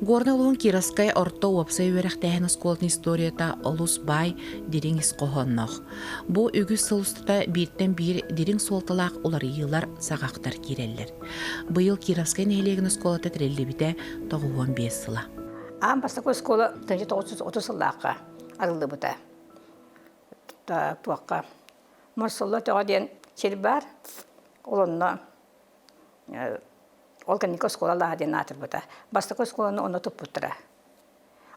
Горнолун Кираскай орто уапсай верах тәһен сколтын историята олус бай дирин исқохоннох. Бу үгүс сылустата бииртен бир дирин солталақ олар йылар сағақтар киреллер. Быйыл Кираскай нәһелеген сколата тиреллебите тоғуон 5 сыла. Бастакы школа 1930 сыллаққа арылды бұта. Туаққа. Марсалла тағаден челбар, олонна Олганника школалаға ден атыр бұта. Бастакы школаны оны тұп бұттыра.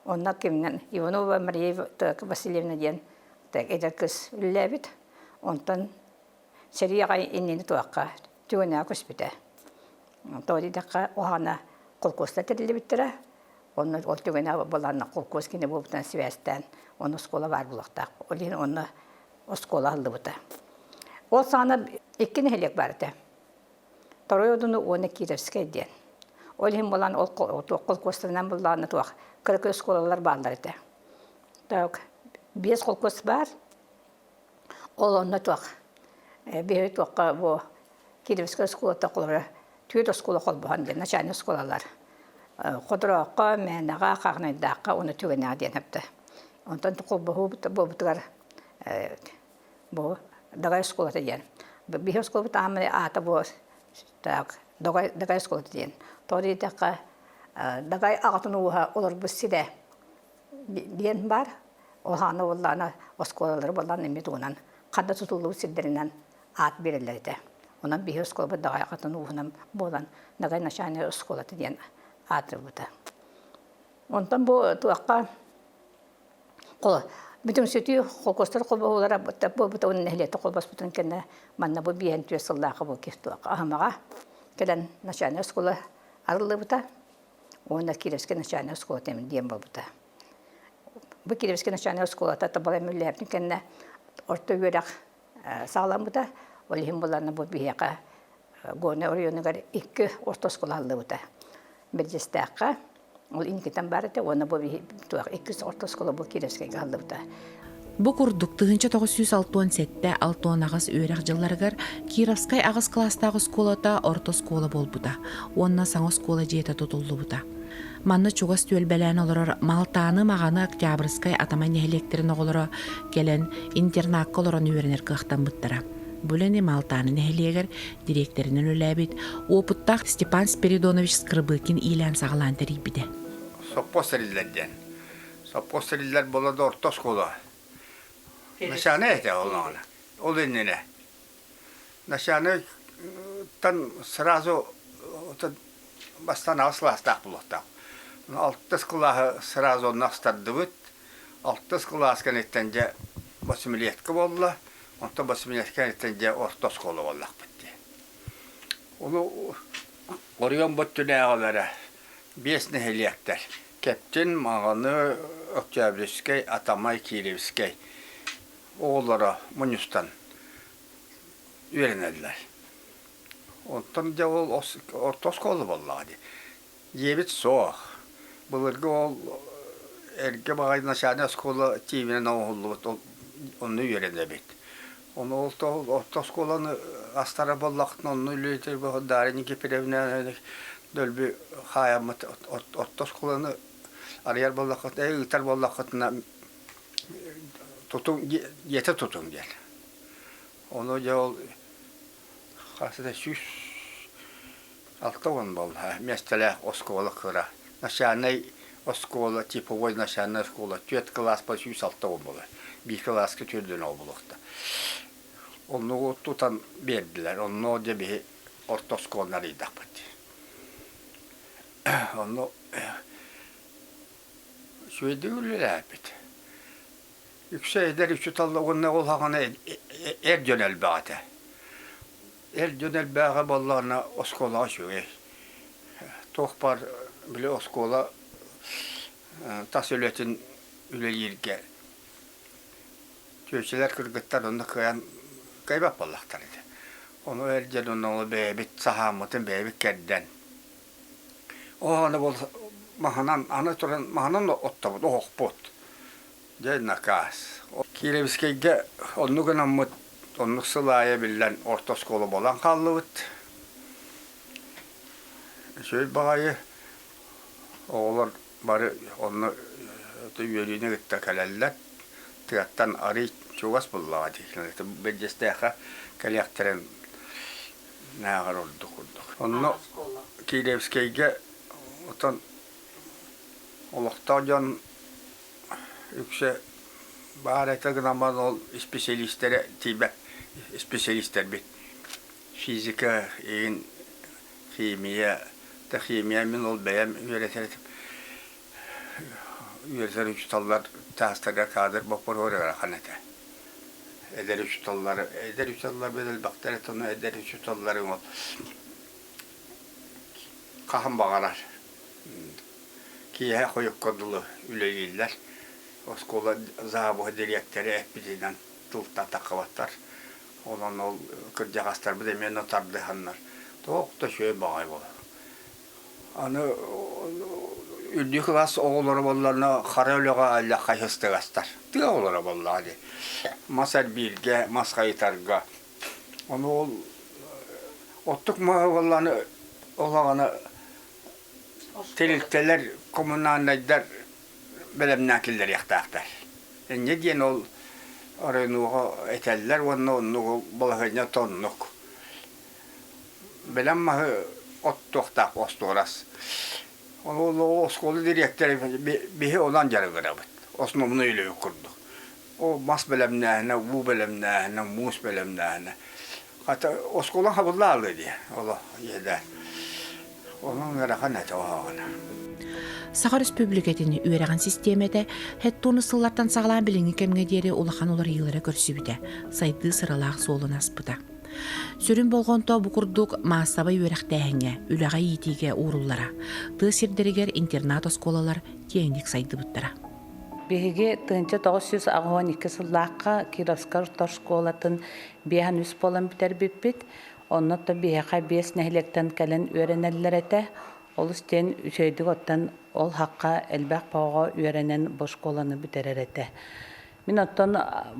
Онна кемнен Иванова Мария Васильевна ден әдер кыз үлләбіт. Онтан серияға енені туаққа түгіне көспіті. Тоғдидаққа оғана қолқоста тәрілі біттіра. Оны ол түгіне боланна қолқос кені болбытан связьтен. Оны школа бар бұлақтақ. Олен оны школа алды бұта. Ол саны 2 нәхелек барды. Второй одуну оны Кировская ден. Олем болан ол қолқостынан боланы туақ. Кіркі школалар барлар еді. Так, 5 қолқос бар. Ол оны туақ. Бейі туаққа бұл Кировская школата қолары. Түйет школа қол бұған ден. Начальный школалар. Қодыраққа, мәнеға, қағынайдаққа оны түгіне ден әпті. Онтан қол бұғытығар бұл дағай школата ден. Бейі школата амыны аты бұл дағай школата ден. Торидаққа дағай ағытын уға олар бұссиде ден бар. Олғаны олғаны школалары болған емет оңан. Қанда тұтылу сілдерінен ат берілерді. Онан бейі школата дағай ағытын уғынан болған дағай начальный школата ден атыр бұта. Онтан бұл туаққа бүтін сөті қолқостар қолбағылара бұта оның нәхілеті қолбас бұтын кәні манна бұл бейін түйе сыллақы бұл кеф туаққа. Ағамаға кәлін начальный школа арылы бұта. Оны Кировский начальный школа темін дем бұл бұта. Бұл Кировский начальный школа тата бала мүлләбін кәні орта өрақ сағылан бұта. Олығын бұларына бұл бейеқа ғоны орионығар 2 орта школа алды бұта. Бердестаққа, ол инкетен барды, оны бұл 2 орта школа бұл Кировскайға алды бұта. Бу курдук 1967-те 6 ағыз өйрақ жылларғар Кировскай ағыз кластағы сколата орто скола бол бұта. Онна саңы скола жета тұтылды бұта. Манны чуғас төлбәлән олырыр Малтаны мағаны Октябрьскай атамай нәхелектерін оғылыры келен интернаққа олырын өйренер қықтан бұттыра. Бүләне Малтаны нәхелегер директорының өләбет опыттақ Степан Спиридонович Скрыбыкин илән сағылан тәрейбіде. Соппостерилерден. Соппостерилер болады орта школа. Нашаны әйті олағына. Ол еніне. Нашаны сразу бастан асыластақ бұлықтақ. 6 класы сразу настарды бұд. 6 класы кәнеттенде басымилеткі болды. Онта басымилеткі кәнеттенде орта школа болақ бітті. Оны орыған бұттыны ağalara 5 нәхелектер. Кептен мағаны Октябрьский, Атамай Кировский. Оğulları Munus'tan öğrenediler. Ondan da orta skolu vallahi. Yevit soğuk. Bulurgu ol erge bağayın aşağıda skolu TV'nin oğullu onu öğrenebilir. Onu orta skolanı astara ballakın onu lütür bu darini kepirevne dölbü hayamat orta skolanı arayar ballakın eğitar ballakına yete tutun gel. Onu yol kasıda 6 он был. Местele oskola kıra. Naşanay oskola tipovoy naşanay oskola. 4 klas по 6 он был. 1 klas kötürdün o bulukta. Onu tutan verdiler. Onu da bir orta skolları da yaptı. Onu şöyle diyorlar hep. Yüksekler üçü tallı onunla olağına dönel bağdı. Dönel bağı ballarına oskola şöyle. Tohpar bile oskola tasöletin üle yirge. Köşeler kırgıtlar onu kıyan kaybap ballaklar idi. Onu onu bebit sahamıtın bebit kedden. O anı bol mahanan anı turan mahanan otta bu okpot. Nakas. Kirovskayga onu gınammıt, onu sılaya bilen orta skolu bolan kallıvıt. Şöyle bağayı Oğlar bari onu üyeliğine gitti kaleller. Tiyattan arı çoğas bullağı diye. Becesteğe kalyakteren nağar olduk. Onu Kirevskey'e otan oluktan yüksek bağırete gınaman ol spesiyalistlere tibe spesiyalistler bit. Fizika, kimya, da kimya min ol beyem üretir uçtallar tasarga kadir bakır oraya kanete. Eder uçtallar bedel bakteret onu eder uçtalları ol. Kahım bağalar. Kiye koyuk kodulu üleliler. Oskola zahabı direktörü hepsinden tulta takıvatlar. Olan ol kırcağızlar bir de men otardı hanlar. Çok da şöyle bağay olur. Anı üldü klas oğulları bollarına karayolaga Allah kayıstı gastar. Tı oğulları bolladi. Masal birge, maskaytarga. Onu ol ottuk mu bollarını olağanı telikteler kommunalnaylar belemnakiller yaktaqtar. Ne diyen ol araynuğa eteller onu balahına tonnuk. Belemma ottuqtaq ostoras. Onu oskolu direktörü bihi olan jarıgırabıt. Osno bunu öyle kurdu. O mas belemnahına, bu belemnahına, mus belemnahına. Hatta oskolan habılla aldı diye. Allah yeder. Onun garakanete o ağına. Сахар Республикатыны үйрәгән системада хәттуны сыллардан саглан билинги кемге дире улахан олар йыллары көрсүбүдә. Сайды сыралак солун аспыда. Сүрүн болгонто бу курдук массабай үйрәктәһәңгә, үләгә йитиге уруллара. Ты сирдеригер интернат осколалар кеңдик сайды буттара. Биһиги 1912 сыллаакка Кировская школатын биһан үс болан битер биппит. Оннотта биһака 5 нәһлектән кален үйрәнәлләр Олыстен үсөйдік оттан ол хаққа әлбәқ пауға үйренен бош қоланы бітеререте. Мен оттан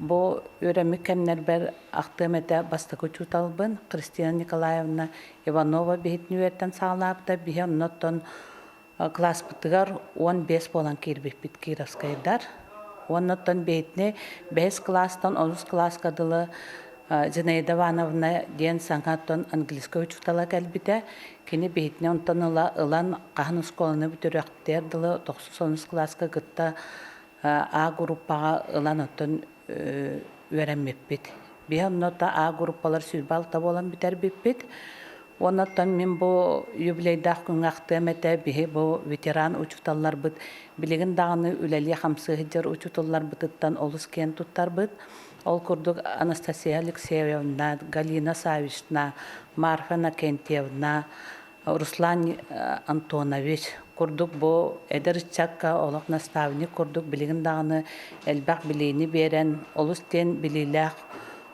бұл үйренмік кәмнер бәр ақтым әті бастықы чуталбын. Кристина Николаевна Иванова бейітін үйерттен сағылапты. Бейі оттан класс бұтығар 15 болан кербек біт Кировскайдар. Оттан бейітіне 5 класстан 10 класс қадылы Зинаида Ивановна ден саңғаттан английская учутала кәлбіті. Кені бейтіне онтан ылан қағын сколаны бүтіріқтерділі 9 класска гытта А группаға ылан оттан үйренмеппет. Бе оннота А группалар сүрбалта болан бітер беппет. Оннаттан мен бұл юбилейдақ күн ақтым әті бе бұл ветеран учуталар бұд. Білеген дағыны үләлі қамсығыдер учуталар бұдыттан олыс кен тұттар бұд. Ол күрдік Анастасия Алексеевна, Галина Савична, Марфа Накентьевна, Руслан Антонович. Күрдік бұл әдірчакка олық наставник күрдік білеген дағыны әлбәқ білейіні берен, олыстен білейләқ.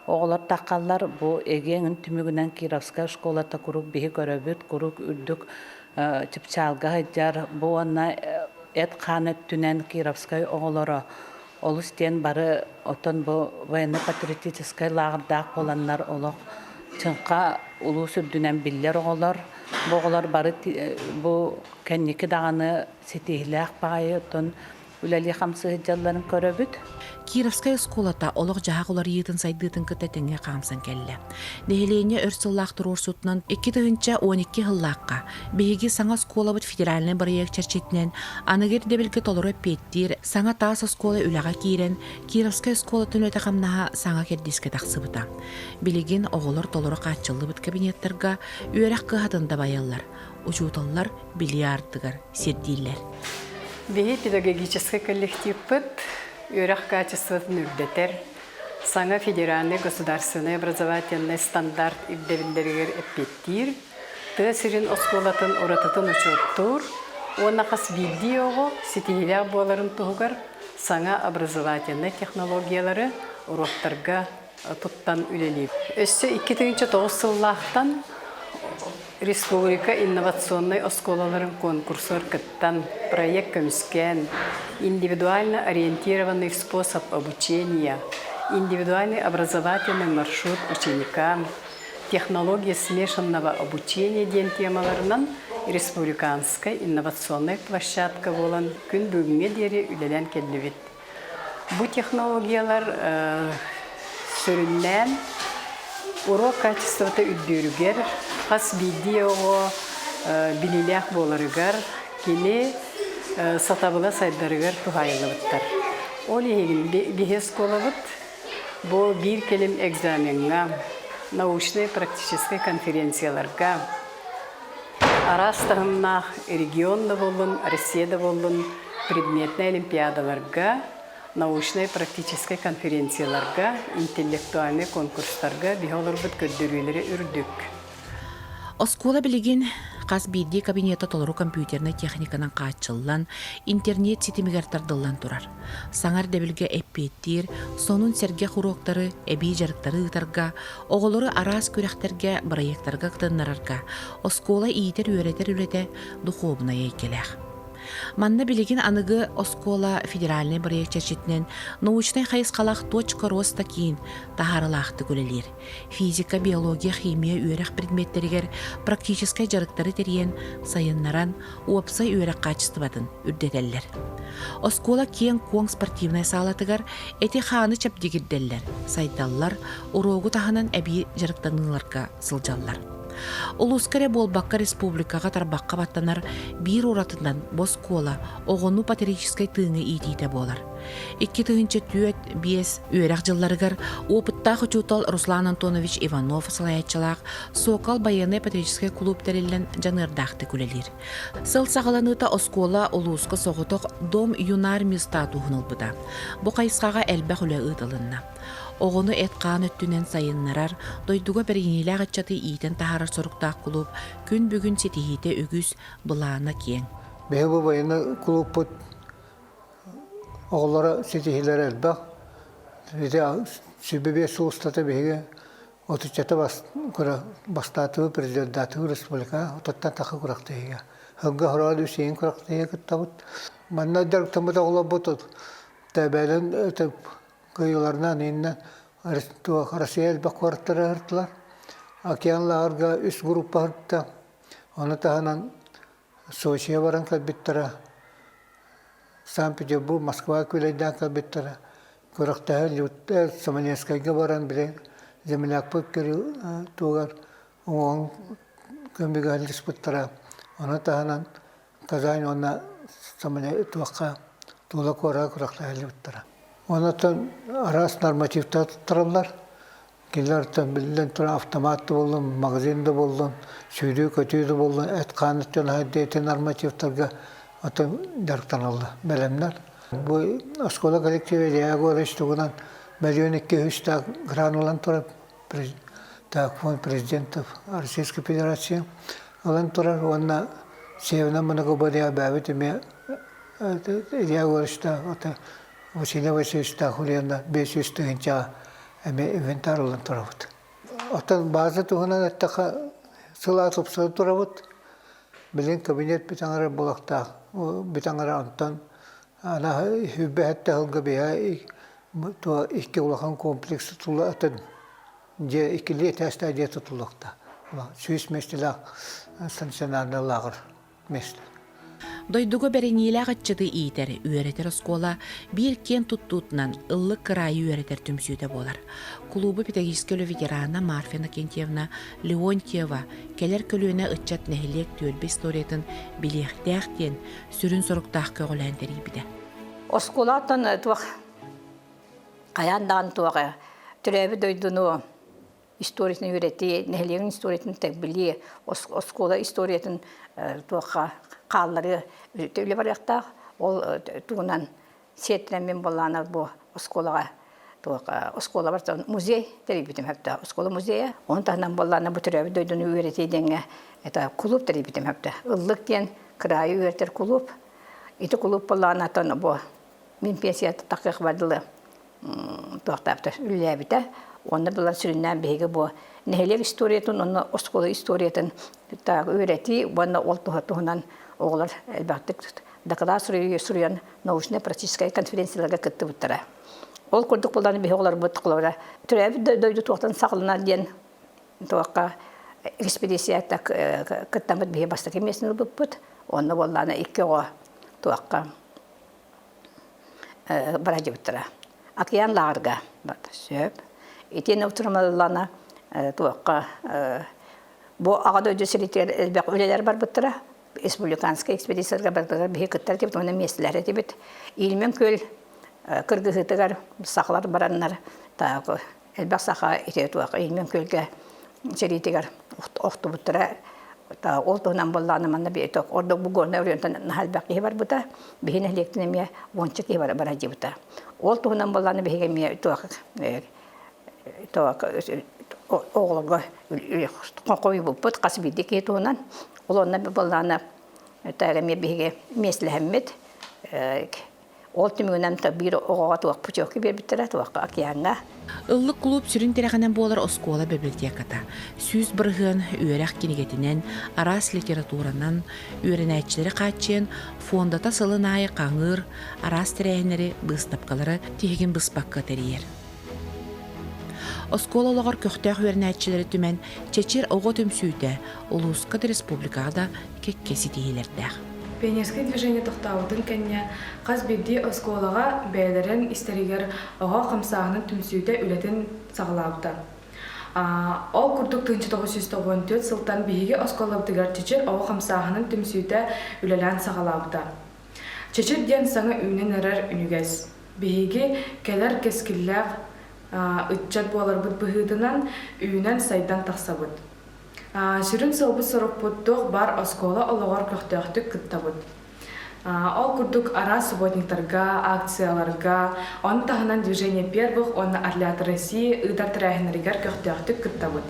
Оғылар таққалар бұл егенің түмігінен Кировская школата күрік бейі көрөбіт, күрік үрдік чіпчалға ғыджар. Бұл онна әт қанет түнен Кировская оғылары Олыстен бары отон бұл военно-патриотическай лағырдақ боланлар олық чыңқа ұлу сүрдінен білдер оғылар. Бұғылар бары бұл кәннекі дағаны сетейләқ бағайы отон үләлі қамсығы жалларын көрөбіт. Кировская школата олық жағақ олар етін сайдытын күттетінге қамсын кәлі. Дәхелейіне өрсіллақтыр орсутынан 2-12 ғыллаққа бейгі саңа школа бұд федеральный барыяк чәрчетінен анығыр дебілгі толыры петтір саңа таас школа үліға кейрен Кировская школатын өті қамнаға саңа кердеске тақсы бұта. Білеген оғылар толыры қатчылы бұд кабинеттерға үйерек қығатында баялар. Учуталар бильярдығар, сердейлер. Бейі педагогический коллектив бұд Үйрәк качествосын үрдетер, саңа федеральный государственный образовательный стандарт ибдевілдергер әппеттір, тәсірін осколатын оратытын ұчуттыр, оны қас білді оғы сетейлер боларын тұғығар саңа образовательный технологиялары ұроттарға тұттан үлелейіп. Өсі 2009 сыллақтан Республика инновационный осколаларын конкурсор кыттан проект көміскен, индивидуально ориентированный способ обучения, индивидуальный образовательный маршрут ученикам, технология смешанного обучения ден темаларынан республиканская инновационная площадка болан күн бүгінге дері үлелен келдібет. Бу технологиялар сөріннен урок качествоты үддөрүгер, хас видеого билилях боларыгар, кини сатабыла сайдарыгар тухайылыбыттар. Ол егін бихес колабыт, бу бир келим экзаменга, научный практический конференцияларга, арастығыннақ регионда болын, Россияда болын, предметный олимпиадаларга, научной практической конференцияларга, интеллектуальный конкурстарга бихолар бут көддөрүлөрү үрдүк. Оскола билигин қас бейді кабинета толыру компьютерный техниканан қачыллан, интернет сетимигартардылан турар. Саңар дәбілге әппеттер, сонун серге хуроктары, әбей жарықтары ұтарға, оғылары арас көректерге, проекттарға қытынларарға, оскола иетер өретер үлете духовна ейкелех. Манна билигин аныгы оскола федеральный проект чечетнен научный хайысқалақ точка роста кейін тахарылақты көлелер. Физика, биология, химия үйрек предметтерігер практическай жарықтары терген сайыннаран уапсай үйрек качестватын үрдетеллер. Оскола кен коң спортивный салатыгар эти ханы чапдегидделлер, сайдаллар, урогу таханан әбей жарықтаныларға сылжаллар. Улускаре болбаққа республикаға тарбаққа баттанар бир уратынан боскола оғыну патрическай тыңы итейті болар. 2004-5 үйрек жылларыгар опыттағы чутал Руслан Антонович Иванов салаятчылақ Сокал баяны патрическай клуб тәрелен жанырдақты күлелер. Сыл сағаланыта оскола улуска соғытық дом юнарми статуғыныл бұда. Бұ қайысқаға әлбәқ үлі ұтылынна. Оғыны әтқан өттінен сайыннарар, дойдуға біргенелі ағатчаты ийтен тахарар сұрықтақ клуб күн бүгін сетихите үгіз бұлағына кен. Бәйі бұл байыны клуб бұд оғылары сетихилер әлбәқ. Сүбебе суыстаты бәйге отычаты бастатығы президентатығы республика отаттан тақы құрақты еге. Хыңға құрады үсейін құрақты еге күттабыд. Манна дәріктамыда оғыла бұд. Тәбәлін күйілерінен енінен Россия әлбәқ қуарттары ғырттылар. Океанлағырға үс группа ғыртты. Оны тағынан Сочия баран кәлбеттері, Санкт-Петербург, Москва көлейден кәлбеттері. Көріқтәғі Самоленскайға баран біле земляк бұд көрі туғар оң көмбегі әлдіс бұттыра. Оны тағынан Казань, оны туаққа тула қора көріқтәғі бұттыра. Онытын арас нормативті тұралар. Келерден білден тұра автоматты болдым, магазинді болдым, сүйді көтейді болдым, әтқаныттен әдеті нормативтарға отын дәріктен алды, бәлемдер. Бұл оскола коллективі дияғы өріштігінен миллион 200 гранулан тұрып, президентов Российской Федерации. Олан тұрар, онына севіне мұнығы бөдея бәбіт еме дияғы өрішті, Василий Васильевич Тахулиянда 500 тыгынча әме инвентар олан тұрабыд. Оттан базы тұғынан әттіға сыла тұпсығы тұрабыд. Білін кабинет бітаңары болақтақ. Бітаңары антан ана хүббе әтті ғылғы бея икі олақан комплексы тұлы әтін. Же икілі тәсті әде тұтылықта. Сүйіс местілақ станционарны лағыр месті. Дойдуго берениле агатчыды иитер үйретер оскола бир кен туттутунан ыллык кырайы үйретер түмсүйді болар. Клубы педагогический ветерана Марфа Иннокентьевна Леонтьева келер көлүнө ытчат нехилек төлбе историятын билехтяхтен сүрүн соруктах көгөлөн терибиде. Осколаттан туак каяндан туак түрөбү дойдуну историясын үйрети, нехилегин историясын текбили, оскола историясын туакка қаллары өтеулі барықтақ, ол туғынан сетірәмен болғаны бұл осколаға, оскола бар, музей, теребітім әпті, оскола музейі. Оның тағынан болғаны бұл түрәбі дөйдіні үйретейденге, клуб теребітім әпті. Ұллық ден кірайы үйретер клуб. Иті клуб болғаны атын бұл мен пенсияты тақиқ бардылы туақтапты, үлі әбіті. Оны бұлар сүріннен бейгі бұл нәхелек историятын, оны оскола историятын үйрети, оны ол тұғынан оғылар әлбәқтік дақыда сүрген научный практическай конференцияларға күтті бұттыра. Ол көрдік болдан бейгі олар бұтты қылауыра. Түрәбі дөйді туақтан сақылына ден туаққа экспедицията кыттамыт бие бастык эмесин ылбыппыт. Онны болланы 2 о туаққа бара жибыттыра. Океан лаарга сөп. Итен утурмаллана туаққа бу агада өдөсүритер элбек үлелер бар быттыра. Республиканская экспедицияга бардыгар бие кыттар деп оны местелер дебит. Илмен көл кыргыгытыгар сахалар бараннар тагы элбек саха ите туаққа илмен көлгө черитигер охту быттыра. Та олтунан болланы манна бейток ордо бугорна өрөнтөн халбаки бар бута бихине лектинеме вончыки бар баражы бута олтунан болланы бихиге ме туак оглого кокой бупут касбидики тунан олонна болланы тага ме бихиге меслехмет олтумунан та бир ого туак пучоки бербиттера туак акиянга Ыллык клуб сүрін терәгенен болар оскола библиотеката. Сүз бұрғын үйерек кенегетінен, арас литературанан, үйренәтчілері қатчен, фондата сылын айы қаңыр, арас терәгенері бұстапқалары тегін бұспаққа тәрейер. Оскола олағар көқтәқ үйренәтчілері түмен чечер оғы түмсүйді, Улускат республикада кеккесі дейілердәқ. Пионерское движение тохтаудын кенне қаз бедди осколаға бәйлерін истеригер оға қамсағының түмсүйді үлетін сағылауды. Ол күрдік 1994 сылтан бейге осколабдығар чечер оға қамсағының түмсүйді үлелен сағылауды. Чечер ден саңа үйнен әрер үнігез. Бейге кәлер кескілләқ үтчат болар бұд бұғыдынан үйнен сайдан тақсабыд. Сүрін сылбы сұрықпыттық бар оскола олығар көқтіқтік күттабыд. Ол күрдік ара субботниктарға, акцияларға, оны тағынан движение первых, оны Орлят России ұйдар тірәхінерігер көқтіқтік күттабыд.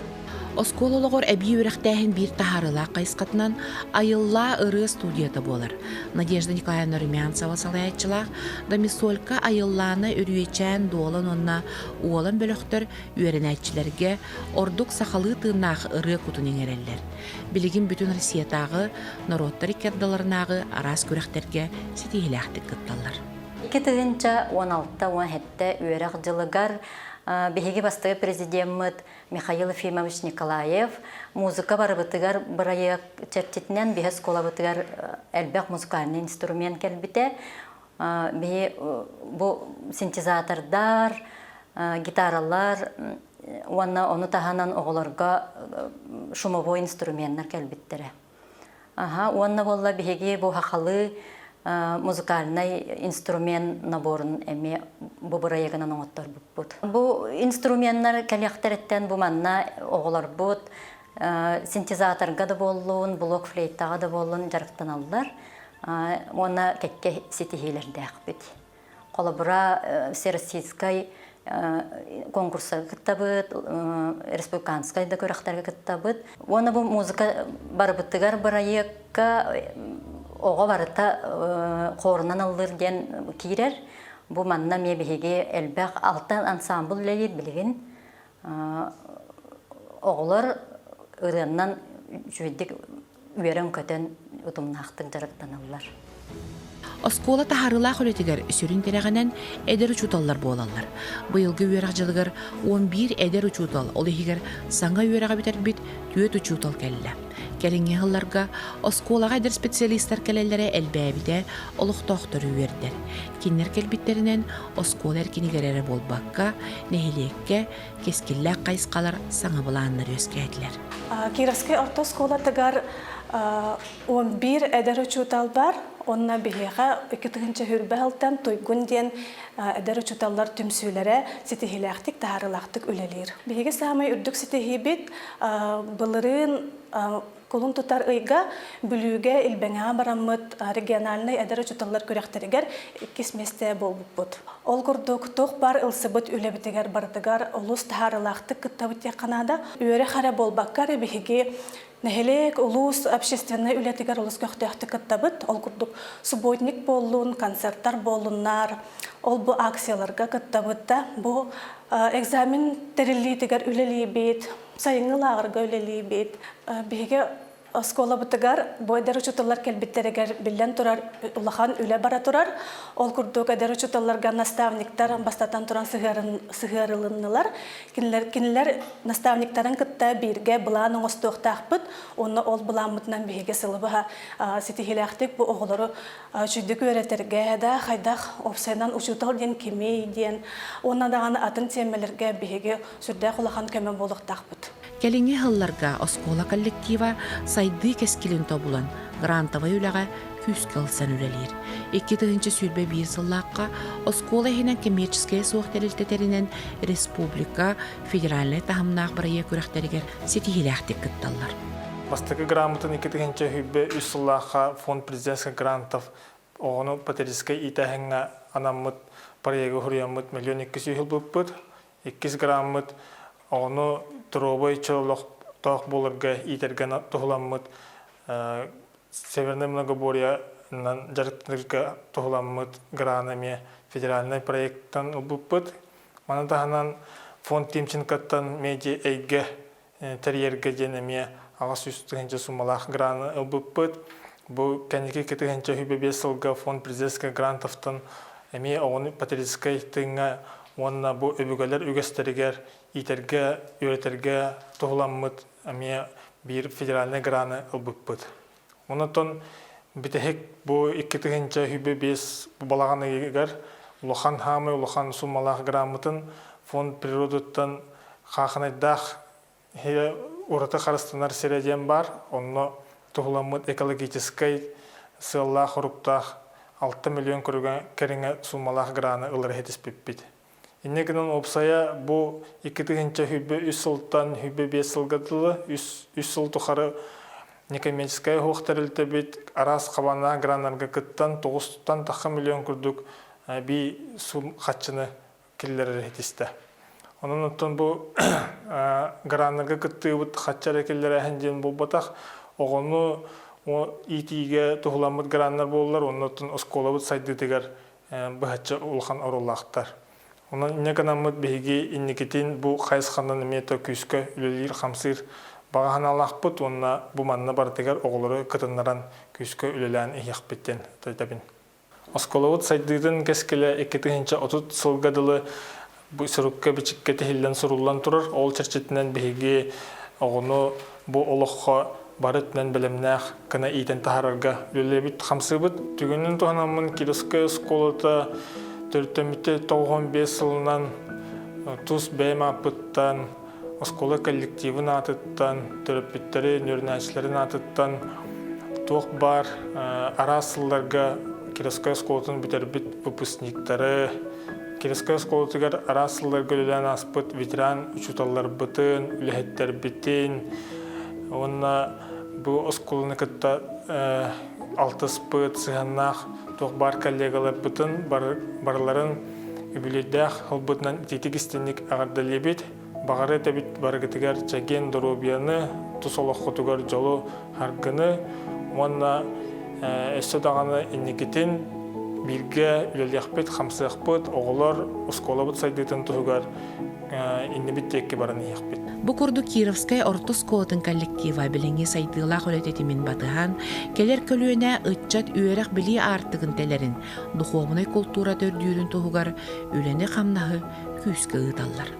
Оскола олығыр әбей өріқтәхін бір тахарыла қайсқатынан айылла ұры студията болар. Надежда Николаевна Румянцева салаятчылақ, Дамисолька айылланы үрүйечен долан онна уолан бөліқтір үйерінәтчілерге ордық сақалы тыңнақ ұры күтінен әрелер. Білігін бүтін Россиятағы, народтар икердаларынағы арас көріқтерге сетейләқтік күтталар. 2016-17 үйеріқ жылығар Беги бастығы президент Михаил Ефимович Николаев музыка барыбытыгар бұрайық чертетінен беге скола бытыгар әлбәқ музыкальный инструмент кәлбіте. Бұл синтезатордар, гитаралар, оны тағанан оғыларға шумовой инструменттер кәлбіттері. Оны болла беге бұл хақалы музыкальный инструмент наборын әме бұ бұрайығынан оңыттар бұд. Бұ инструменттер кәліқтәреттен бұ манна оғылар бұд, синтезаторға да болуын, блок флейттаға да болуын жарықтан алылар. Оны кәкке сетихейлерді әқпет. Қолы бұра Всероссийскай конкурса кіттабыд, республиканскай да көріқтарға кіттабыд. Оны бұ музыка барыбыттығар бұрайыққа оға барыта қорынан алыр ден кейрер. Бұ манна мебеге әлбәқ алтын ансамбл ләлет білген. Оғылар ұрыннан жүйдік үйерін көтен ұтымнақтың жарықтан алылар. Оскола тахарылақ өлетігер сүрін терәғінен әдер ұчуталлар болалар. Бұйылғы үйерақ жылығыр 11 әдер ұчутал, ол егер саңа үйераға бітер біт түйет ұчутал кәлілі. Кәліңе ғылларға осколаға әдер специалистар кәлелері әлбәбіде олықтоқтыр үйердер. Кеннер кәлбіттерінен оскол әркенігерері болбаққа, нәхелекке, кескілләқ қайсқалар саңа бұланлар өскәділер. Кировский ортоскола тагар 11 әдер ұчутал бар. Онна бихеға 2-тігінші хүрбәлтен тойгун ден әдәрі чуталлар түмсүйлері сетихиләқтік тағарылақтық өлелер. Бихеге сағамай үрдік сетихибет бұлырын колун тутар ыйга бүлүүгө илбеңа бараммыт региональный әдәрі чуталлар көрәқтерігер кесместе болбуп. Ол көрдік тоқ бар ылсыбыт үлебітігер бардығар ұлыс тағарылақтық күттабыт яқанада үйері қара болбаққар бихеге Нәхелек улус общественный үлетігер улус көқтіяқты кіттабыт, ол күрдік субботник болуын, концерттар болуыннар, ол бұл акцияларға кіттабытта, бұл экзамен тәрілі тігер үлелей бет, сайыңы лағырға үлелей бет. Беге Оскола бутыгар бойдар учуталар келбиттерегер билен турар улахан үле бара турар. Ол курдук эдер учуталарга наставниктар бастатан туран сыгырылыннылар. Кинилер наставниктарын кытта бирге буланың остуктакпыт. Оны ол буламытнан биге сылыбыга ситихилактык бу оголору чүйдүк өретерге да хайдах опсайдан учутал ден кеме ден. Онна даганы атын темелерге биге сүрдө улахан көмө болуктакпыт. Келинге хылларга оскола коллектива сайды кескилин тобулан грантовый үләгә күскалсан үлелер. 2-нче сүрбе бир сыллакка оскола хинен коммерческая суохтелилтеринен республика федеральный тахымнак проект күрәхтәргә сетихиләхтек кытталар. Бастакы грамотын 2-нче хүббе үсыллакка фонд президентский грантов огону патерискай итәһеңгә анаммыт проекты хурьяммыт миллион 200 булыппыт. 2 граммыт огону Тробой человек тох булырга итерген тухламмыт Северное многоборье на жарыктырга тухламмыт гранами федеральный проекттан убыппыт. Манатаханан фонд Тимченкаттан меди эйге терьерге денеме агас үстүнчө сумалах граны убыппыт. Бу кенеки кетегенче хүбебе сылга фонд президентский грантовтан эми огону патерискай тыңга онна бу өбүгөлөр үгөстөрүгөр итерге үйрөтөргө тухламмыт эми бир федеральный граны ылбыппыт. Онотон битехек бу 2-нче хүбебес балаганыгер улахан хамы улахан сумалах грамотын фонд природаттан хаханайдах урата харыстанар середен бар. Онно тухламмыт экологический сылла хуруктах 6 миллион көргөн кереңе сумалах граны ылыр хетиспиппит. Иннегенен опсая бу 2-нче хүббе 3 сылтан хүббе 5 сылгатылы 3 сыл тухары некоммерческая хуктарылты бит арас кабана гранарга кыттан 9-тан тахы миллион күрдүк би сум хатчыны киллер хетисте. Онунтон бу гранарга кыттыбыт хатчара киллер хенден болбатах огону итиге тухламыт граннар боллар онунтон осколабыт сайдыдыгар бахача улхан оруллахтар. Онан иннеканамыт биги инникетин бу хайсхандан мета күскө үлелир хамсыр баганалахпыт онна бу манна бартыгар оголору кытыннаран күскө үлелән ихяхпеттен тайтабин. Осколовут сайдыдын кескеле 2-нче 30 сылгадылы бу сырукка бичикке тихиллен суруллан турар. Ол черчетинен биги огону бу олохко барытнан билемнах кына итен тахарарга үлелебит хамсыбыт. Түгүнүн туханамын Кировская школата 4-5 сылынан туз бәймапыттан, оскола коллективын атыттан, төрөппиттері, нөрнәчілерін атыттан, тоқ бар арасылларға Кировская школатын бітербіт выпускниктары, Кировская школатығар арасылларға үлелен аспыт ветеран учуталар бұтын, үләхеттер бітін, онна бұл осколаны кітта 6 спыт сығаннақ тоқ бар коллегалар бұтын, барларын үбіледдәқ ғылбытынан тетігістенік ағардалебет, бағары тәбіт барғытығар чаген дұробияны, тұсолық құтығар жолу харгыны, онна өсі дағаны иннекетін бірге үлелдіқпет, қамсықпет, оғылар осколабыт сайдытын тұғығар иннебет текке барын еқпет. Бу курду Кировская ортоскотын коллектива биленге сайдыла холететимин батыхан, келер көлүөнө ытчат үйөрөк били артыгын телерин, духовный культура төрдүүрүн тугугар үлени камнахы күскө ыдаллар.